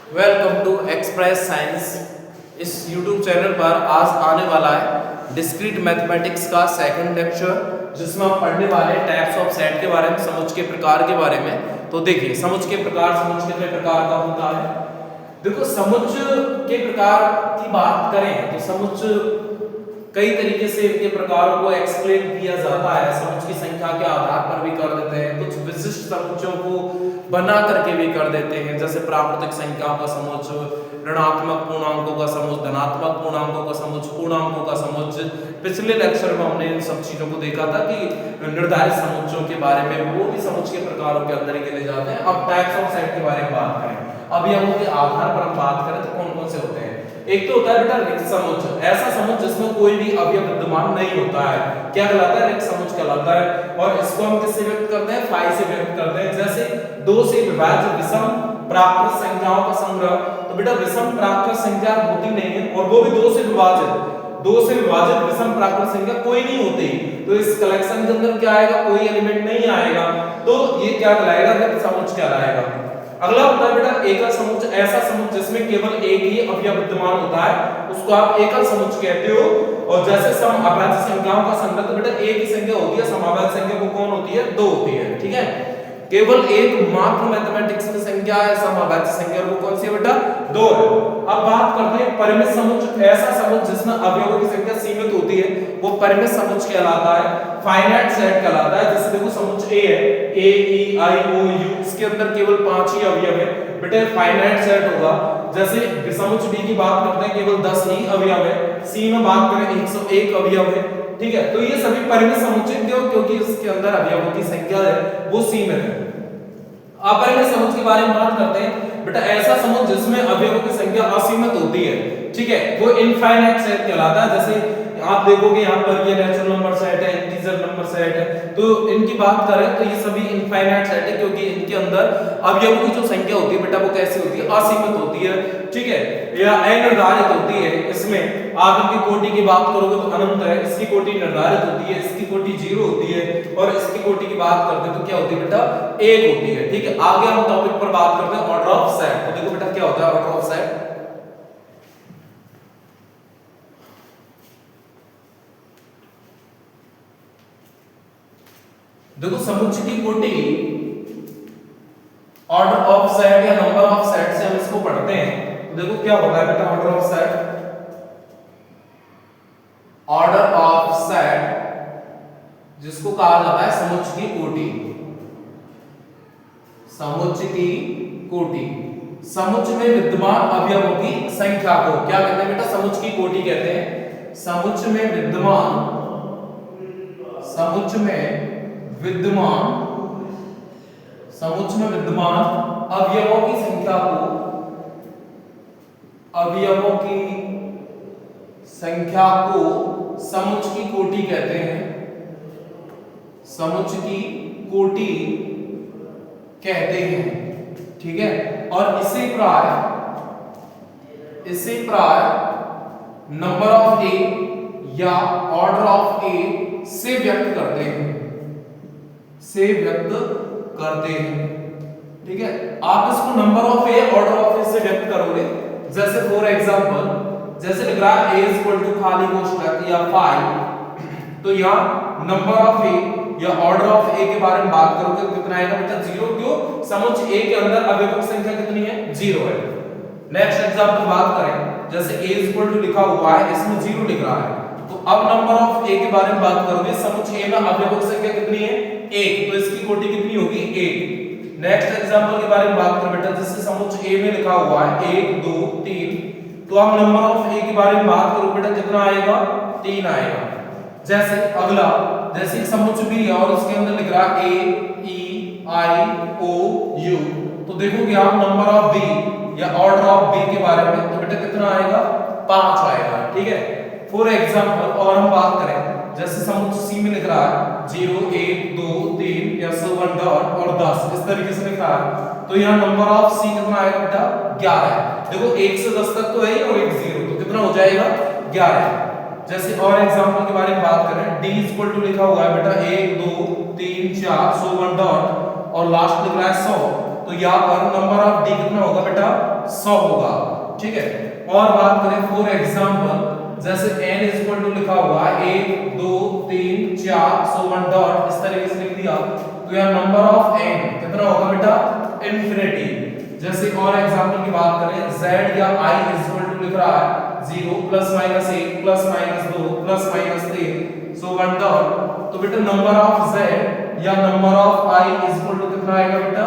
Welcome to Express Science. इस YouTube channel पर आज आने वाला है डिस्क्रीट मैथमेटिक्स का सेकंड लेक्चर, जिसमें हम पढ़ने वाले हैं टाइप्स ऑफ सेट के बारे में, समुच्चय के प्रकार के बारे में। तो देखिए, समुच्चय के प्रकार, समुच्चय कितने प्रकार का होता है। देखो, समुच्चय के प्रकार की बात करें तो समुच्चय कई तरीके से इनके प्रकारों को एक्सप्लेन किया जाता है। समुच्चय की संख्या के आधार पर भी कर देते हैं, कुछ विशिष्ट समुच्चयों को बना करके भी कर देते हैं, जैसे प्राकृतिक संख्याओं का समुच्चय, ऋणात्मक पूर्णांकों का समुच्चय, धनात्मक पूर्णांकों का समुच्चय, पूर्णांकों का समुच्चय। पिछले लेक्चर में हमने इन सब चीजों को देखा था कि निर्धारित समुच्चयों के बारे में, वो भी समुच्चय के प्रकारों के अंदर ही गिने जाते हैं। अब टाइप्स ऑफ सेट के बारे में बात करें, अवयवों के आधार पर हम बात करें तो कौन कौन से होते हैं। एक तो होता है बेटा रिक्त समुच्चय, ऐसा समुच्चय जिसमें कोई भी अवयव विद्यमान नहीं होता है, क्या कहलाता है? रिक्त समुच्चय कहलाता है। और इसको हम किससे व्यक्त करते हैं? फाई से व्यक्त करते हैं। जैसे दो से विभाज्य विषम प्राकृत संख्याओं का संग्रह। तो बेटा विषम प्राकृत संख्या होती नहीं है, और वो भी दो से विभाजित विषम प्राकृत संख्या कोई नहीं होती। तो इस कलेक्शन के अंदर क्या आएगा? कोई एलिमेंट नहीं आएगा, तो ये क्या कहलाएगा? रिक्त समुच्चय कहलाएगा। अगला होता है बेटा एकल समुच्चय, ऐसा समुच्चय जिसमें केवल एक ही अवयव विद्यमान होता है, उसको आप एकल समुच्चय कहते हो। और जैसे सम अभाज्य संख्याओं का संग्रह, तो बेटा एक ही संख्या होती है, समाभाज्य संख्या वो कौन होती है? दो होती है। ठीक है, केवल एक मात्र मैथमेटिक्स में संख्या है समाभाज्य संख्या, और वो कौन सी है बेटा? दो है। अब बात करते हैं परिमित समुच्चय, ऐसा समुच्चय जिसमें अवयवों की संख्या सीमित होती है, वो परिमित समुच्चय कहलाता है, फाइनाइट सेट कहलाता है। जैसे देखो समुच्चय ए है, ए ई आई ओ यू, इसके अंदर केवल 5 ही अवयव है, बेटा फाइनाइट सेट होगा। जैसे समुच्चय बी की बात करते हैं, केवल 10 ही अवयव है। सी में बात करें 101 अवयव है। ठीक है, तो ये सभी परिमित समुच्चय क्यों? क्योंकि इसके अंदर अवयवों की संख्या है वो सीमित है। अपरिमित समुच्चय के बारे में बात करते हैं, बेटा ऐसा समुच्चय जिसमें अवयवों की संख्या असीमित होती है। ठीक है, वो इनफाइनाइट सेट कहलाता है। जैसे आप देखोगे यहाँ पर ये नेचुरल नंबर सेट है, इंटीजर नंबर सेट है, तो इनकी बात करें तो ये सभी इनफाइनाइट सेट है, क्योंकि इनके अंदर अवयवों की जो संख्या होती है बेटा वो कैसी होती है? असीमित होती है। ठीक है, या अनिर्धारित होती है। इसमें आप इनकी कोटि की बात करोगे तो अनंत है, इसकी कोटि निर्धारित होती है, इसकी कोटि 0 होती है, और इसकी कोटि की बात करते हैं तो क्या होती है बेटा? 1 होती है। ठीक है, आगे हम टॉपिक पर बात करते हैं ऑर्डर ऑफ सेट। तो देखो बेटा क्या होता है ऑर्डर ऑफ सेट। देखो समुच्चय की कोटि ऑर्डर ऑफ सेट या नंबर ऑफ सेट से हम इसको पढ़ते हैं। तो देखो क्या होता है बेटा order of set. Order of set जिसको कहा जाता है समुच्चय की कोटि। समुच्चय की कोटि, समुच्चय में विद्यमान अवयवों की संख्या को क्या कहते हैं बेटा? समुच्चय की कोटि कहते हैं। समुच्चय में विद्यमान अवयवों की संख्या को, समुच्चय की कोटि कहते हैं। समुच्चय की कोटि कहते हैं। ठीक है, और इसे प्राय नंबर ऑफ ए या ऑर्डर ऑफ ए से व्यक्त करते हैं। ठीक है, आप इसको number of A, order of A से व्यक्त करोगे। जैसे फॉर एग्जांपल, जैसे लिख रहा है a इक्वल टू खाली कोष्ठक या 5, तो यहाँ नंबर ऑफ ए या ऑर्डर ऑफ ए के बारे में बात करोगे तो कितना आएगा बेटा? 0। क्यों? समुच्चय ए के अंदर अवयवों की संख्या कितनी है? 0 है। नेक्स्ट एग्जांपल बात करें, जैसे a इक्वल टू लिखा हुआ है, इसमें 0 लिख रहा है, तो अब नंबर ऑफ ए के बारे में बात करोगे, समुच्चय ए में अवयवों की संख्या कितनी है? 1, तो इसकी कोटि कितनी होगी? 1। नेक्स्ट एग्जांपल के बारे में बात करें बेटा, जैसे समुच्चय ए में लिखा हुआ है 1 2 3, तो अब नंबर ऑफ ए के बारे में बात करो बेटा, कितना आएगा? 3 आएगा। जैसे अगला, जैसे समुच्चय बी है और उसके अंदर लिख रहा है ए ई आई ओ यू, तो देखोगे आप नंबर ऑफ बी या ऑर्डर ऑफ बी के बारे में, तो बेटा कितना आएगा? 5 आएगा। ठीक है, फॉर एग्जांपल और हम बात करें, जैसे समुच्चय सी में लिख रहा है 0 1 2 3 या 1 डॉट और 10, इस तरीके से लिखा है, तो यहाँ नंबर ऑफ सी कितना आएगा बेटा? 11 है। देखो 1 से 10 तक तो है ही, और एक 0, तो कितना हो जाएगा? 11। जैसे और एग्जांपल के बारे में बात करें, d इक्वल टू लिखा हुआ है बेटा 1 2 3 4 1 डॉट और लास्ट लिख रहा है 100, तो यहाँ पर नंबर ऑफ डी कितना होगा बेटा 100 होगा। ठीक है, और बात करें फॉर एग्जांपल जैसे n इज इक्वल टू लिखा हुआ है 1 2 3 4 सो 1 डॉट इस तरीके से लिख दिया, तो यहाँ नंबर ऑफ n कितना होगा बेटा इंफिनिटी। जैसे और एग्जांपल की बात करें z या i इज इक्वल टू लिख रहा है 0 plus minus 1 plus minus 2 plus minus 3 so 1 dot, तो बेटा नंबर ऑफ z या number of i is equal to कितना आएगा बेटा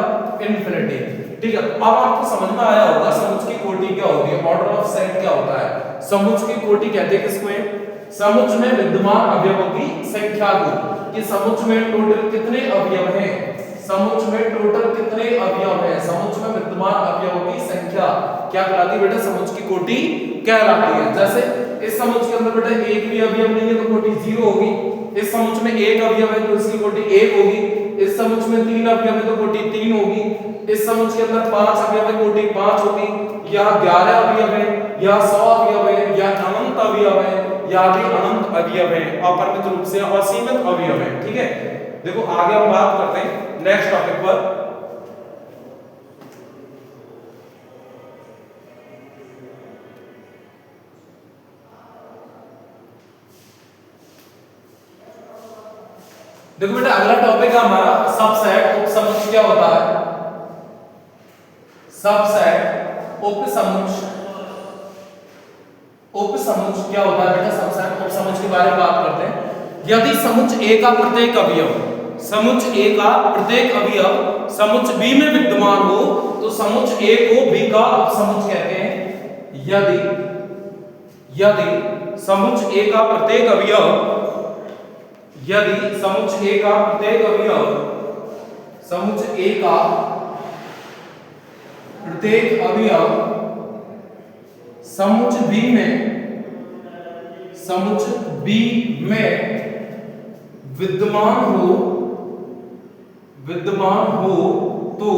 इंफिनिटी। ठीक है, अब आपको समझ में आया होगा समुच्च की कोटि क्या होती है, ऑर्डर ऑफ सेट क्या होता है। समुच्च की कोटि कहते हैं किसको, समुच्च में विद्यमान अवयवों की संख्या को, कि समुच्च में टोटल कितने अवयव हैं, समुच्च में टोटल कितने अवयव हैं, समुच्च में विद्यमान अवयवों की संख्या क्या कहलाती है बेटा, समुच्च की कोटि कहलाती है। जैसे इस समुच्च के अंदर बेटा एक भी अवयव नहीं है तो कोटि 0 होगी, इस समुच्च में एक अवयव है तो इसकी कोटि 1 होगी, इस समुच्च में 3 अवयव है तो कोटि 3 होगी, इस समुच्च के अंदर 5 अवयव है कोटि 5 होगी, या 11 अवयव है, या 100 अवयव है, या अनंत अवयव है, या भी अनंत अवयव है, अपरिमित रूप से असीमित अवयव है। ठीक है, देखो आगे हम बात करते हैं नेक्स्ट टॉपिक पर। देखो बेटा अगला टॉपिक है हमारा सबसेट उपसमुच्चय क्या होता है, सबसेट उपसमुच्चय, उपसमुच्चय क्या होता है बेटा, सबसेट उपसमुच्चय के बारे में बात करते हैं। यदि समुच्चय A का प्रत्येक अवयव, समुच्चय A का प्रत्येक अवयव समुच्चय B में विद्यमान हो तो समुच्चय A को B का उपसमुच्चय कहते हैं। यदि समुच्चय A का प्रत्येक अवयव, यदि समुच्चय A का प्रत्येक अवयव, समुच्चय A का प्रत्येक अवयव समुच्चय B में, समुच्चय B में विद्यमान हो तो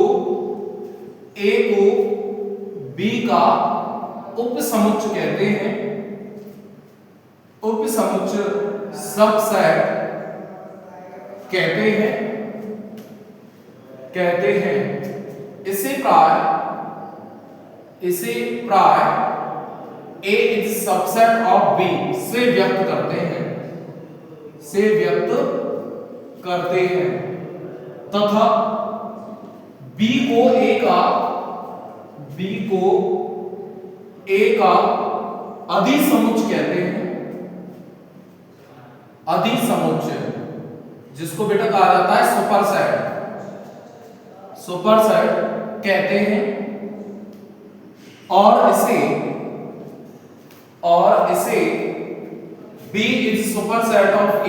A को B का उपसमुच्चय कहते हैं, उपसमुच्चय सबसेट कहते हैं। इसे प्राय A is subset of B से व्यक्त करते हैं, तथा B को A का अधिसमुच्चय कहते हैं, अधिसमुच्चय जिसको बेटा कहा जाता है सुपरसेट कहते हैं, और इसे B is superset of A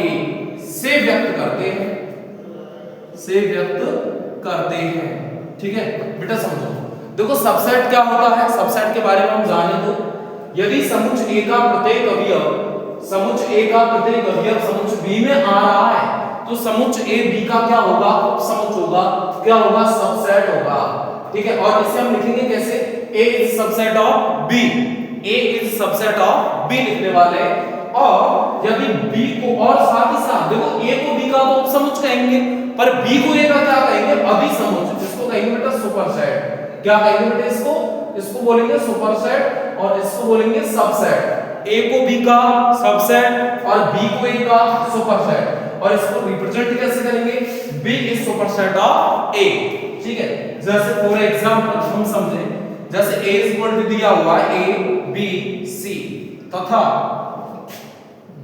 से व्यक्त करते हैं। ठीक है बेटा समझो, देखो सबसेट क्या होता है, सबसेट के बारे में हम जाने तो यदि समुच्चय A का प्रत्येक अवयव, समुच्चय A का प्रत्येक अवयव समुच्चय B में आ रहा है तो समुच्चय A B का क्या होगा, उपसमुच्चय होगा, क्या होगा, सबसेट होगा। ठीक है, और इसे हम लिखेंगे कैसे, A is subset of B, A is subset of B लिखने वाले। और यदि B को, और साथ ही साथ देखो A को B का तो उपसमुच्चय कहेंगे पर B को A का क्या कहेंगे, अधिसमुच्चय, जिसको कहेंगे बेटा सुपरसेट। क्या कहेंगे बेटा इसको बोलेंगे सुपरसेट और इसको बोलेंगे सबसेट। A को B का सबसेट और B को A का सुपरसेट, और इसको रिप्रेजेंट कैसे करेंगे, B is superset of A। ठीक है, जैसे फॉर एग्जांपल हम समझे, जैसे A इज इक्वल टू दिया हुआ है A B C, तथा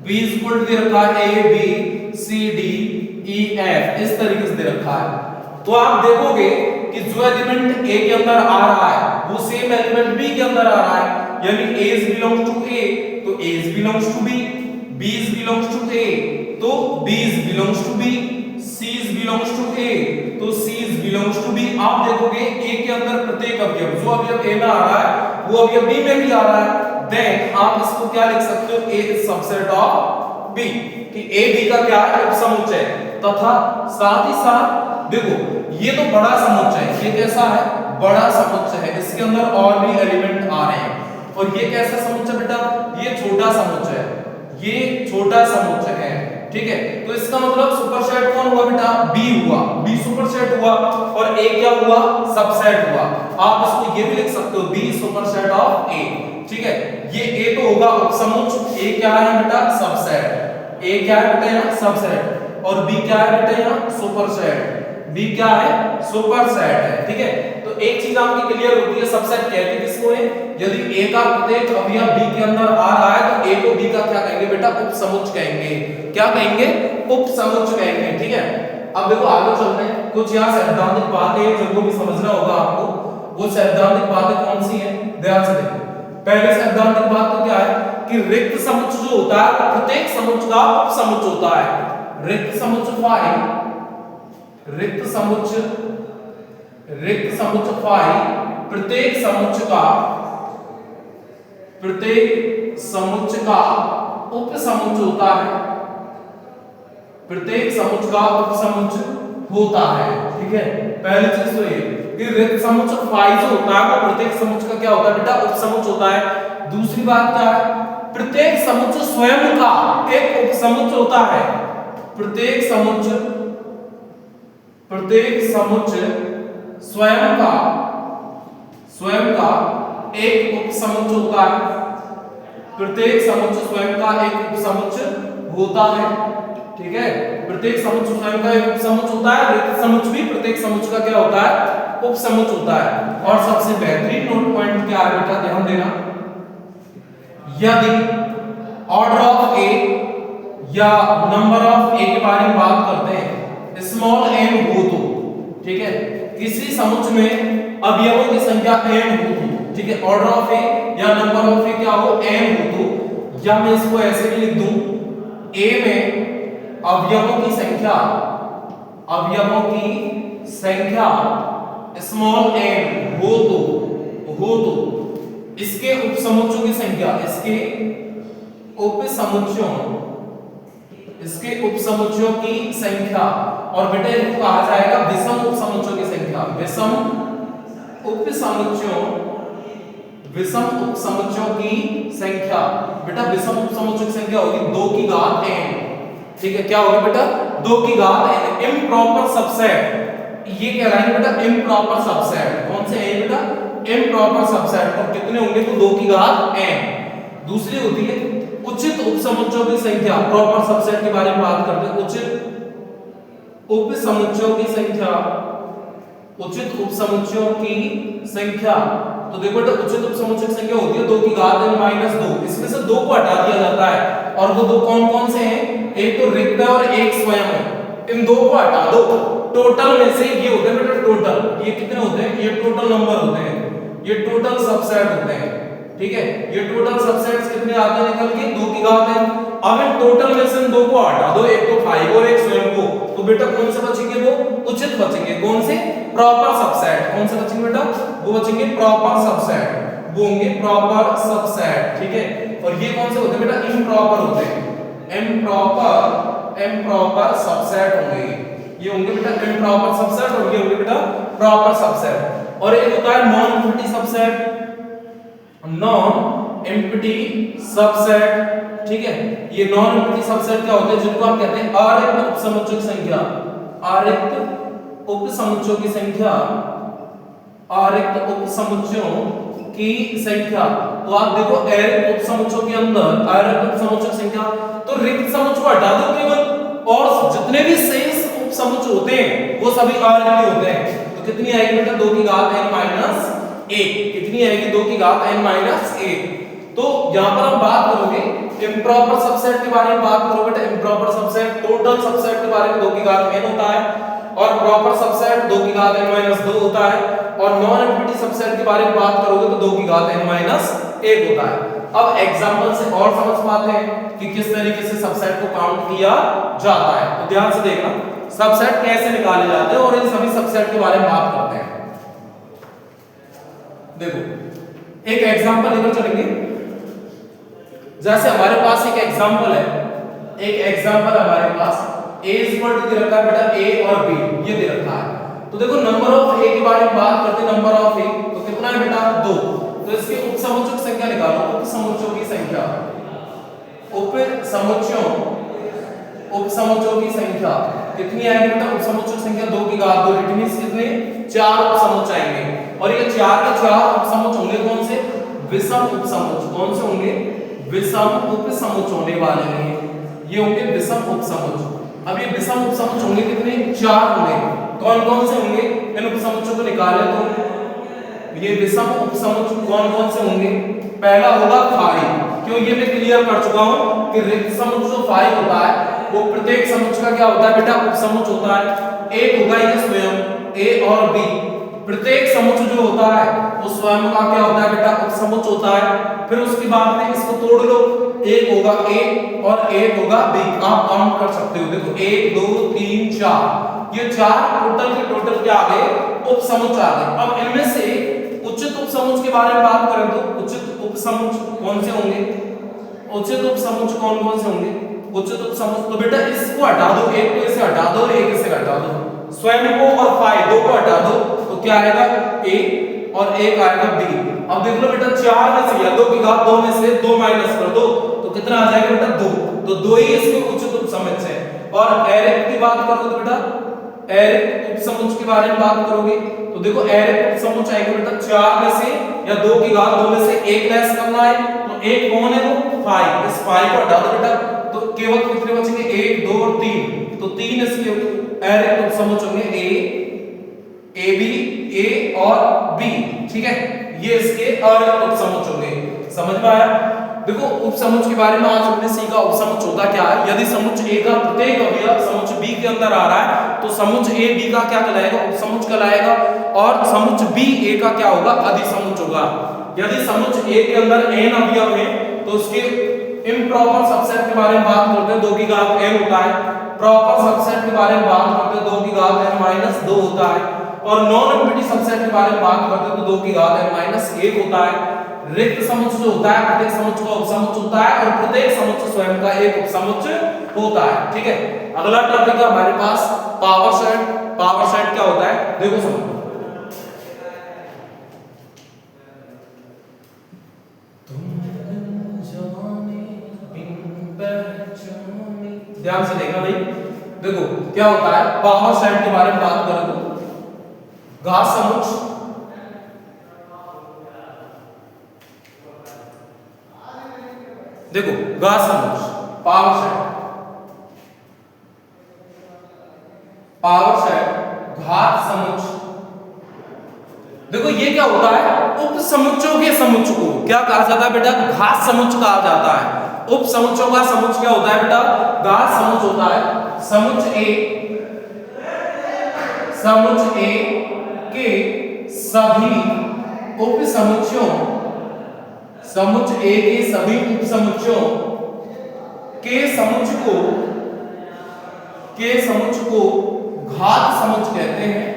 B इज इक्वल टू दे रखा है A B C D E F, इस तरीके से दे रखा है। तो आप देखोगे कि जो एलिमेंट A के अंदर आ रहा है वो सेम एलिमेंट B के अंदर आ रहा है, यानी A बिलोंग्स टू A तो A belongs to B, B belongs to A तो B belongs to B, C belongs to A तो C बिलोंग्स टू B। आप देखोगे A के अंदर प्रत्येक अवयव, जो अवयव A में आ रहा है वो अवयव B में भी आ रहा है, देन आप इसको क्या लिख सकते हो, A is subset of B, कि A B का क्या है, उपसमुच्चय। तथा साथ ही साथ देखो ये तो बड़ा समुच्चय है, ये कैसा है, बड़ा समुच्चय है, इसके अंदर और भी एलिमेंट आ रहे हैं। और ये कैसा समुच्चय बेटा, ये छोटा समुच्चय है, ये छोटा समुच्चय है। ठीक है। तो इसका मतलब सुपरसेट कौन हुआ बेटा, बी हुआ, बी सुपरसेट हुआ और ए क्या हुआ, सबसेट हुआ। आप इसको ये भी लिख सकते हो बी सुपरसेट ऑफ ए, ठीक है। ये ए तो होगा उपसमुच्चय, ए क्या है बेटा, सबसेट, ए क्या है बेटा यहाँ सबसेट, और बी क्या है बेटा यहाँ सुपरसेट, बी क्या है सुपरसेट है, ठीक है। तो एक चीज आपकी क्लियर होती है, सबसेट कहते किसको है, यदि ए का प्रत्येक अवयव बी के अंदर आ रहा है तो ए को बी का क्या कहेंगे बेटा, उपसमुच्चय कहेंगे, क्या कहेंगे, उपसमुच्चय कहेंगे, ठीक है। अब देखो आगे चलते हैं, कुछ यहाँ सैद्धांतिक बातें जिनको भी समझना होगा आपको, वो सैद्धांतिक बातें कौन सी हैं, ध्यान से देखो। पहले सैद्धांतिक बात तो क्या है कि रिक्त समुच्चय जो होता है प्रत्येक समुच्चय का उपसमुच्चय होता है। रिक्त समुच्चय फाई, रिक्त समुच्चय, रिक्त समुच्चय फाई प्रत्येक समुच्चय का, प्रत्येक समुच्चय का उपसमुच्चय होता है, प्रत्येक समुच्चय का उपसमुच्चय होता है, ठीक है। पहली चीज तो ये कि रिक्त समुच्चय फाई जो होता है वो प्रत्येक समुच्चय का क्या होता है बेटा, उपसमुच्चय होता है। दूसरी बात क्या है, प्रत्येक समुच्चय स्वयं का एक उपसमुच्चय होता है, प्रत्येक समुच्चय, प्रत्येक समुच्चय स्वयं का, स्वयं का एक उपसमुच्चय होता है, प्रत्येक समुच्चय स्वयं का एक उपसमुच्चय होता है, ठीक है। प्रत्येक समुच्चय स्वयं का एक उपसमुच्चय होता है, रिक्त समुच्चय भी प्रत्येक समुच्चय का क्या होता है, उपसमुच्चय होता है। और सबसे बेहतरीन नोट पॉइंट क्या है बेटा, ध्यान देना, यदि ऑर्डर ऑफ ए या नंबर ऑफ ए के बारे में बात करते हैं, स्मॉल एन हो तो, ठीक है, किसी समुच्चय में अवयवों की संख्या n हो तो, ठीक है, ऑर्डर ऑफ ए या नंबर ऑफ ए क्या हो, n हो तो, या मैं इसको ऐसे भी लिख दूं, a में अवयवों की संख्या, अवयवों की संख्या स्मॉल n हो तो इसके उपसमुच्चयों की संख्या, इसके उपसमुच्चयों, इसके उपसमुच्चयों की संख्या, और बेटा इनको कहा जाएगा विषम उपसमुच्चयों की संख्या, विषम उपसमुच्चयों, विषम उपसमुच्चयों की संख्या। बेटा विषम उपसमुच्चयों की संख्या होगी 2 की घात n, ठीक है, क्या होगी बेटा, 2 की घात n। इम्प्रॉपर सबसेट, ये कहलाएंगे बेटा इम्प्रॉपर सबसेट, कौन से हैं बेटा, इम्प्रॉपर सबसेट, और कितने होंगे तो 2 की घात n। दूसरी होती है उचित उपसमुच्चयों की संख्या, प्रॉपर सबसेट के बारे में बात करते हैं, उचित उपसमुच्चयों की संख्या, उचित उपसमुच्चयों की संख्या। तो देखो बेटा उचित उपसमुच्चय की संख्या होती है 2 की घात n माइनस 2, इसमें से 2 को हटा दिया जाता है, और वो 2 कौन कौन से हैं, एक तो रिक्त है और एक स्वयं है, इन 2 को हटा दो, टोटल में से ये होते हैं बेटा टोटल, ये कितने होते हैं, ये टोटल नंबर होते हैं, ये टोटल सबसेट होते हैं, ठीक है। ये टोटल सबसेट्स कितने आते हैं निकल के, 2 की घात n। अब इन टोटल में से इन 2 को हटा दो, एक तो 5 और एक स्वयं को, तो बेटा कौन से बचेंगे, वो उचित बचेंगे, कौन से, प्रॉपर सबसेट, कौन से बचेंगे बेटा, वो बचेंगे प्रॉपर सबसेट, वो होंगे प्रॉपर सबसेट, ठीक है। और ये कौन से होते हैं बेटा, इम्प्रॉपर होते हैं, इम्प्रॉपर, इम्प्रॉपर सबसेट होंगे, ये होंगे बेटा इम्प्रॉपर सबसेट, और ये होंगे बेटा प्रॉपर सबसेट। और एक होता है non empty subset, non empty subset, ठीक है। ये नॉन एम्प्टी सबसेट क्या होते हैं, जिनको आप कहते हैं अरिक्त उपसमुच्चयों की संख्या, अरिक्त उपसमुच्चयों की संख्या, अरिक्त उपसमुच्चयों की संख्या। तो आप देखो अरिक्त उपसमुच्चयों के अंदर अरिक्त उपसमुच्चयों की संख्या, तो रिक्त समुच्चय को हटा दो केवल, और जितने भी शेष उपसमुच्चय होते हैं वो सभी अरिक्त होते हैं। तो कितनी आएगी बेटा, 2 की घात n माइनस 1, कितनी आएगी, 2 की घात n माइनस 1। तो यहां पर हम बात करोगे इम्प्रॉपर सबसेट के बारे में बात करोगे, बेटा इम्प्रॉपर सबसेट टोटल सबसेट के बारे में 2 की घात n होता है, और प्रॉपर सबसेट 2 की घात n माइनस 2 होता है, और नॉन एम्प्टी सबसेट के बारे में बात करोगे तो 2 की घात n माइनस 1 होता है। अब एग्जांपल से और समझ पाते हैं कि किस तरीके से सबसेट को काउंट किया जाता है। तो ध्यान से देखना सबसेट कैसे निकाले जाते हैं, और इन सभी सबसेट के बारे में बात करते हैं। देखो एक एग्जांपल लेकर चलेंगे, जैसे हमारे पास एक एग्जांपल है, एक एग्जांपल हमारे पास a इक्वल टू दे रखा है बेटा a और b, ये दे रखा है। तो देखो नंबर ऑफ a के बारे में बात करते हैं, नंबर ऑफ a तो कितना है बेटा 2, तो इसके उपसमुच्चयों की संख्या निकालो, उपसमुच्चयों की संख्या, उपसमुच्चयों उपसमुच्चयों की संख्या कितनी आएगी बेटा? उपसमुच्चयों की संख्या 2 की घात 2, इट मींस कितने? 4 उपसमुच्चय आएंगे। और ये 4 के 4 उपसमुच्चय होंगे कौन से? विषम उपसमुच्चय। कौन से होंगे? विषम उपसमुच्चय होने वाले हैं, ये होंगे विषम उपसमुच्चय। अब ये विषम उपसमुच्चय होंगे कितने? 4 होंगे। कौन कौन से होंगे? इन उपसमुच्चयों को निकाले तो ये विषम उपसमुच्चय कौन कौन से होंगे? पहला होगा फाई, क्यों ये मैं क्लियर कर चुका हूं कि रिक्त समुच्चय जो फाई होता है वो प्रत्येक समुच्चय का क्या होता है बेटा? उपसमुच्चय होता है। एक होगा ये स्वयं ए और बी, प्रत्येक समुच्चय जो होता है वो स्वयं का क्या होता है बेटा? उपसमुच्चय होता है। फिर उसके बाद में इसको तोड़ लो, एक होगा ए और एक होगा बी, आप काउंट कर सकते हो। देखो 1 2 3 4, ये 4 टोटल के टोटल क्या आ गए? उपसमुच्चय आ गए। अब इनमें से उचित उपसमुच्चय के बारे में बात करें तो उचित उपसमुच्चय कौन से होंगे? उचित उपसमुच्चय कौन कौन से होंगे? उचित उपसमुच्चय तो बेटा इसको हटा दो, एक को इसे हटा दो और एक इसे हटा दो, स्वयं को और फाई दो को हटा दो, तो क्या आएगा? ए और एक आएगा बी। अब देख लो बेटा 4 में से या 2 की घात 2 में से 2 माइनस कर दो तो कितना आ जाएगा बेटा? 2, तो 2 ही इसके उचित उपसमुच्चय है। और एरिक की बात करो तो बेटा एरिक उपसमुच्चय के बारे में बात करोगे तो देखो एरिक उपसमुच्चय आएगा बेटा 4 में से या 2 की घात 2 में से 1 लेस करना है, तो एक कौन है? वो फाई। इस फाई को हटा दो बेटा तो केवल कितने बचेंगे? 1 2 और 3, तो 3 इसके एरिक उपसमुच्चय होंगे ए बी ए और बी, ठीक है, ये इसके एरिक उपसमुच्चय होंगे। समझ में आया? देखो उपसमुच्चय के बारे में आज हमने सीखा। उपसमुच्चय होता क्या है? यदि समुच्चय ए का प्रत्येक अवयव समुच्चय बी के अंदर आ रहा है तो समुच्चय ए बी का क्या कहलाएगा? उपसमुच्चय कहलाएगा। और समुच्चय बी ए का क्या होगा? अधिसमुच्चय होगा। यदि समुच्चय ए के अंदर n अवयव है तो उसके इम्प्रॉपर सबसेट के बारे में बात करते हैं, 2 की घात n होता है। प्रॉपर सबसेट के बारे में बात करते हैं, 2 की घात n माइनस 2 होता है। और नॉन एम्प्टी सबसेट के बारे में बात करते हैं तो 2 की घात n माइनस 1 होता है। रिक्त समुच्चय जो होता है प्रत्येक समुच्चय का उपसमुच्चय होता है और प्रत्येक समुच्चय स्वयं का एक उपसमुच्चय होता है, ठीक है। अगला टॉपिक है हमारे पास पावर सेट। पावर सेट क्या होता है? देखो समझो, ध्यान से देखना भाई। देखो क्या होता है पावर सेट के बारे में बात करें तो घात समुच्चय, देखो घात समुच्चय पावर सेट, पावर सेट घात समुच्चय। देखो ये क्या होता है? उपसमुच्चयों के समुच्चय को क्या कहा जाता है बेटा? घात समुच्चय कहा जाता है। उपसमुच्चयों का समुच्चय क्या होता है बेटा? घात समुच्चय होता है। समुच्चय ए के सभी उपसमुच्चयों, समुच्चय ए के सभी उपसमुच्चयों के समुच्चय को घात समुच्चय कहते हैं।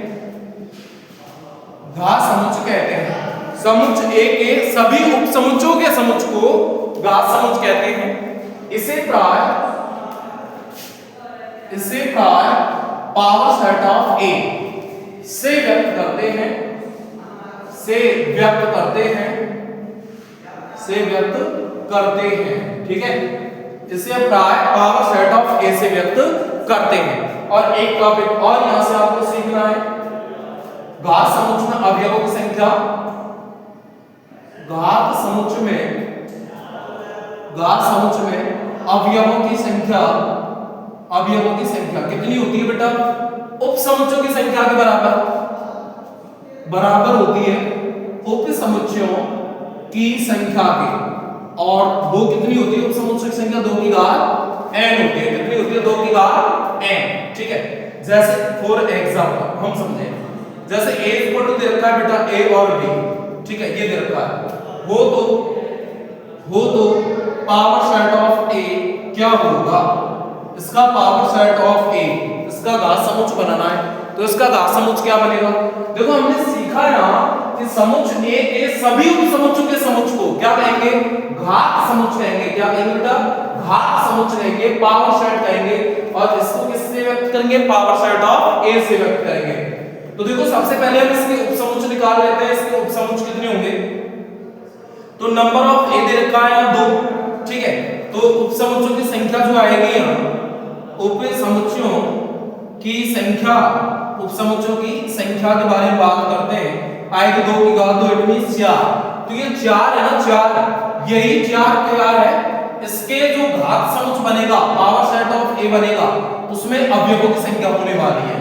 घात समुच्चय कहते हैं। समुच्चय ए के सभी उपसमुच्चयों के समुच्चय को घात समुच्चय कहते हैं। इसे प्राय पावर सेट ऑफ ए से व्यक्त करते हैं, ठीक है। इसे प्राय पावर सेट ऑफ ए से व्यक्त करते हैं। और एक टॉपिक और यहां से आपको सीखना है, घात समुच्चय में अवयवों की संख्या। घात समुच्चय में अवयवों की संख्या कितनी होती है बेटा? उपसमुच्चयों की संख्या के बराबर होती है उपसमुच्चयों की संख्या के। और वो कितनी होती है? उपसमुच्चय की संख्या 2 की घात n होती है। कितनी होती है? 2 की घात n, ठीक है। जैसे फॉर एग्जांपल हम समझे, जैसे a इक्वल टू दे रखा है बेटा a और b, ठीक है, ये दे रखा है। हो तो पावर सेट ऑफ a क्या होगा? इसका पावर सेट ऑफ a, इसका घात समुच्चय बनाना है तो इसका घात समुच्चय क्या बनेगा? देखो हमने सीखा है ना कि समुच्चय ए के सभी उपसमुच्चयों के समुच्चय को क्या कहेंगे? घात समुच्चय कहेंगे। क्या कहेंगे बेटा? घात समुच्चय कहेंगे, पावर सेट कहेंगे। और इसको किससे व्यक्त करेंगे? पावर सेट ऑफ ए से व्यक्त करेंगे। तो देखो सबसे पहले हम इसके उपसमुच्चय निकाल लेते हैं। इसके उपसमुच्चय कितने होंगे? तो नंबर ऑफ ए दे रखा है 2, ठीक है। तो उपसमुच्चयों की संख्या जो आएगी यहाँ उप समुच्चयों की संख्या, उप समुच्चयों की संख्या के बारे में बात करते हैं। आए तो 2 की घात 2 इट मींस 4। तो ये 4 है ना, 4, यही 4 क्या है, इसके जो घात समुच्च बनेगा, पावर सेट ऑफ ए बनेगा, उसमें अवयवों की संख्या होने वाली है।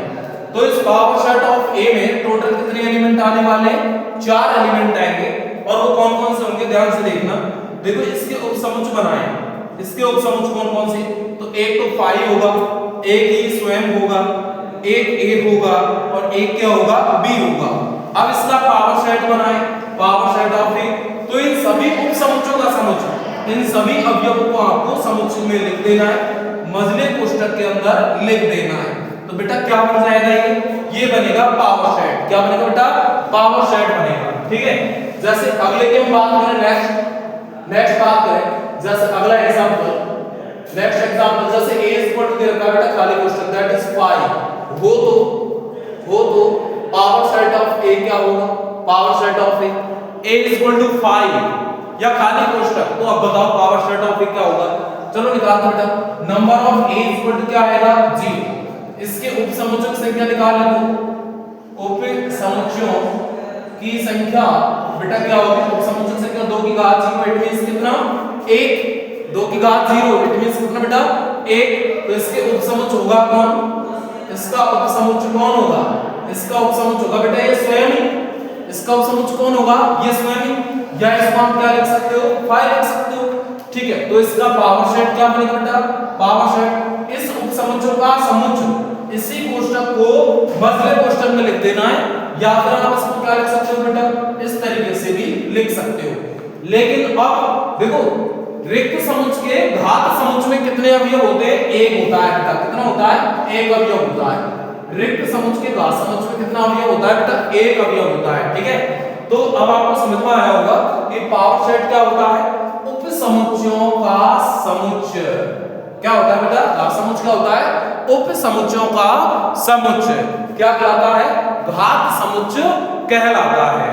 तो इस पावर सेट ऑफ ए में टोटल कितने एलिमेंट आने वाले हैं, 4 एलिमेंट आएंगे। और वो कौन कौन से होंगे ध्यान से देखना। देखो इसके उप समुच्च बनाए, इसके उप समुच्च कौन कौन से, तो एक तो 5 होगा, एक ही स्वयं होगा, एक ए होगा और एक क्या होगा, बी होगा। अब इसका पावर सेट बनाए, पावर सेट ऑफ ए। तो इन सभी उप समुच्चों का समुच्च, इन सभी अवयवों को आपको समुच्च में लिख देना है, मझले कोष्ठक के अंदर लिख देना है। तो बेटा क्या बन जाएगा, ये बनेगा पावर सेट। क्या बनेगा बेटा, पावर सेट बनेगा। ठीक है, जैसे अगले की हम बात करें, नेक्स्ट बात करें, जैसे अगला एग्जांपल, नेक्स्ट एग्जांपल, जैसे a दे रखा है बेटा खाली कोष्ठक, दैट इज 5, हो तो पावर सेट ऑफ a क्या होगा, power set of a is equal to 5 या खाली कोष्ठक। तो अब बताओ पावर सेट ऑफ a क्या होगा, चलो निकालते हैं बेटा। Number of a is equal to क्या आएगा, 0। इसके उप समुच्चयों की संख्या निकाल लो, उप समुच्चयों की संख्या बेटा क्या होगी, उप समुच्चयों की संख्या 2 की घात 0 इट मींस कितना, 1। 2 की घात 0 इट मींस कितना बेटा, 1। तो इसके उप समुच्च होगा कौन, इसका उप समुच्च कौन होगा, इसका उप समुच्च होगा बेटा ये स्वयं ही। इसका उप समुच्च कौन होगा, ये स्वयं ही, या इसको हम क्या लिख सकते हो, 5 लिख सकते हो। ठीक है, तो इसका पावर सेट क्या बनेगा बेटा, पावर सेट इस उप समुच्चों का समुच्च इसी कोष्ठक को मझले कोष्ठक में लिख देना है, या फिर आप इसको क्या लिख सकते हो बेटा, इस तरीके से भी लिख सकते हो। लेकिन अब देखो रिक्त समुच्च के घात समुच्च में कितने अवयव होते हैं, एक होता है बेटा। कितना होता है, एक अवयव होता है। रिक्त समुच्च के घात समुच्च में कितना अवयव होता है बेटा, एक अवयव होता है। ठीक है, तो अब आपको समझ में आया होगा कि पावर सेट क्या होता है, उप समुच्चयों का समुच्चय। क्या होता है बेटा, घात समुच्च क्या होता है, उप समुच्चयों का समुच्चय। क्या कहलाता है, घात समुच्चय कहलाता है।